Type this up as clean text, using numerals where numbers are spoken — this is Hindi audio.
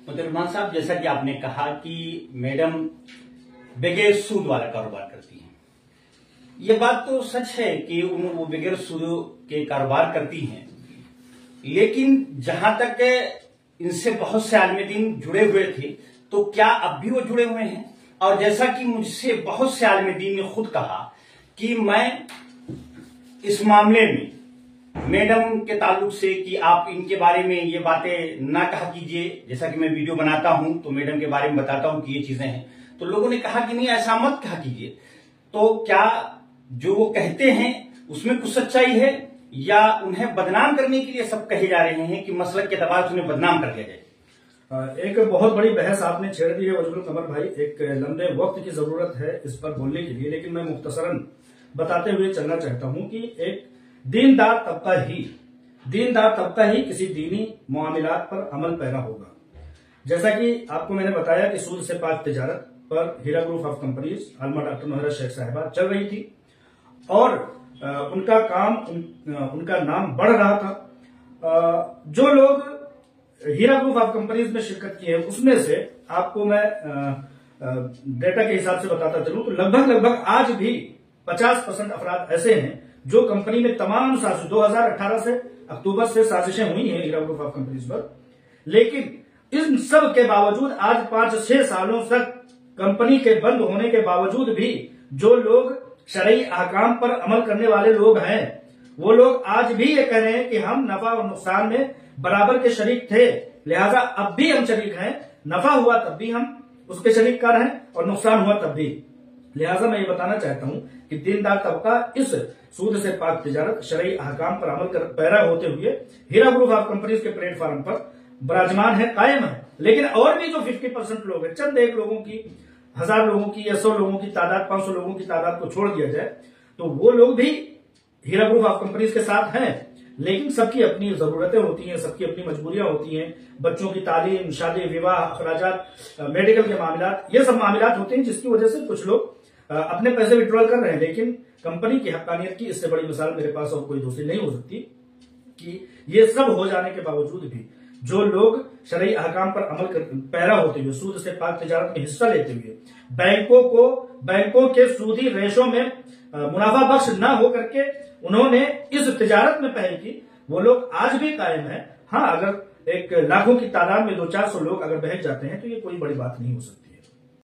मुतरमान साहब, जैसा कि आपने कहा कि मैडम बगैर सूद वाला कारोबार करती हैं, ये बात तो सच है कि वो बगैर सूद के कारोबार करती हैं, लेकिन जहां तक इनसे बहुत से आलिम दीन जुड़े हुए थे, तो क्या अब भी वो जुड़े हुए हैं? और जैसा कि मुझसे बहुत से आलिम दीन ने खुद कहा कि मैं इस मामले में मैडम के ताल्लुक से कि आप इनके बारे में ये बातें ना कहा कीजिए, जैसा कि मैं वीडियो बनाता हूं तो मैडम के बारे में बताता हूं कि ये चीजें हैं, तो लोगों ने कहा कि नहीं, ऐसा मत कहा कीजिए। तो क्या जो वो कहते हैं उसमें कुछ सच्चाई है, या उन्हें बदनाम करने के लिए सब कहे जा रहे हैं कि मसलक के दबाव से उन्हें बदनाम कर दिया जाए? एक बहुत बड़ी बहस आपने छेड़ दी है वजहुल कमर भाई। एक लंबे वक्त की जरूरत है इस पर बोलने के लिए, लेकिन मैं मुख्तसरन बताते हुए चलना चाहता हूं कि एक दीनदार तबका ही किसी दीनी मामलात पर अमल पैरा होगा। जैसा कि आपको मैंने बताया कि सूद से पाक तिजारत पर हीरा ग्रुप ऑफ कंपनीज अलमा डॉक्टर नोहरा शेख साहिबा चल रही थी और उनका काम उनका नाम बढ़ रहा था। जो लोग हीरा ग्रुप ऑफ कंपनीज में शिरकत की है उसमें से आपको मैं डेटा के हिसाब से बताता चलूं तो लगभग आज भी 50% अफराद ऐसे हैं जो कंपनी में तमाम साजिश 2018 से अक्टूबर से साजिशें हुई हैं हीरा ग्रुप ऑफ कंपनीज पर, लेकिन इन सब के बावजूद आज 5-6 सालों तक कंपनी के बंद होने के बावजूद भी जो लोग शरई अहकाम पर अमल करने वाले लोग हैं, वो लोग आज भी ये कह रहे हैं कि हम नफा और नुकसान में बराबर के शरीक थे, लिहाजा अब भी हम शरीक हैं। नफा हुआ तब भी हम उसके शरीककार हैं और नुकसान हुआ तब भी। लिहाजा मैं ये बताना चाहता हूं कि दीनदार तबका इस सूद से पाक तिजारत शरई अहकाम पर अमल कर पैरा होते हुए हीरा ग्रुप ऑफ कंपनीज के प्लेटफॉर्म पर विराजमान है, कायम है। लेकिन और भी जो 50% लोग हैं, चंद एक लोगों की, 1000 लोगों की या 100 लोगों की तादाद, 500 लोगों की तादाद को छोड़ दिया जाए तो वो लोग भी हीरा ग्रुप ऑफ कंपनीज के साथ हैं, लेकिन सबकी अपनी जरूरतें होती हैं, सबकी अपनी मजबूरियां होती हैं। बच्चों की तालीम, शादी, विवाह, अखराजात, मेडिकल के मामलात, ये सब मामलात होते हैं जिसकी वजह से कुछ लोग अपने पैसे विड्रॉल कर रहे हैं। लेकिन कंपनी की हक्कानियत की इससे बड़ी मिसाल मेरे पास और कोई दूसरी नहीं हो सकती कि ये सब हो जाने के बावजूद भी जो लोग शरई अहकाम पर अमल पैरा होते हुए सूद से पाक तिजारत में हिस्सा लेते हुए बैंकों के सूदी रेशों में मुनाफा बख्श न हो करके उन्होंने इस तिजारत में पहल की, वो लोग आज भी कायम है। हाँ, अगर एक लाखों की तादाद में 200-400 लोग अगर बहक जाते हैं तो ये कोई बड़ी बात नहीं हो सकती।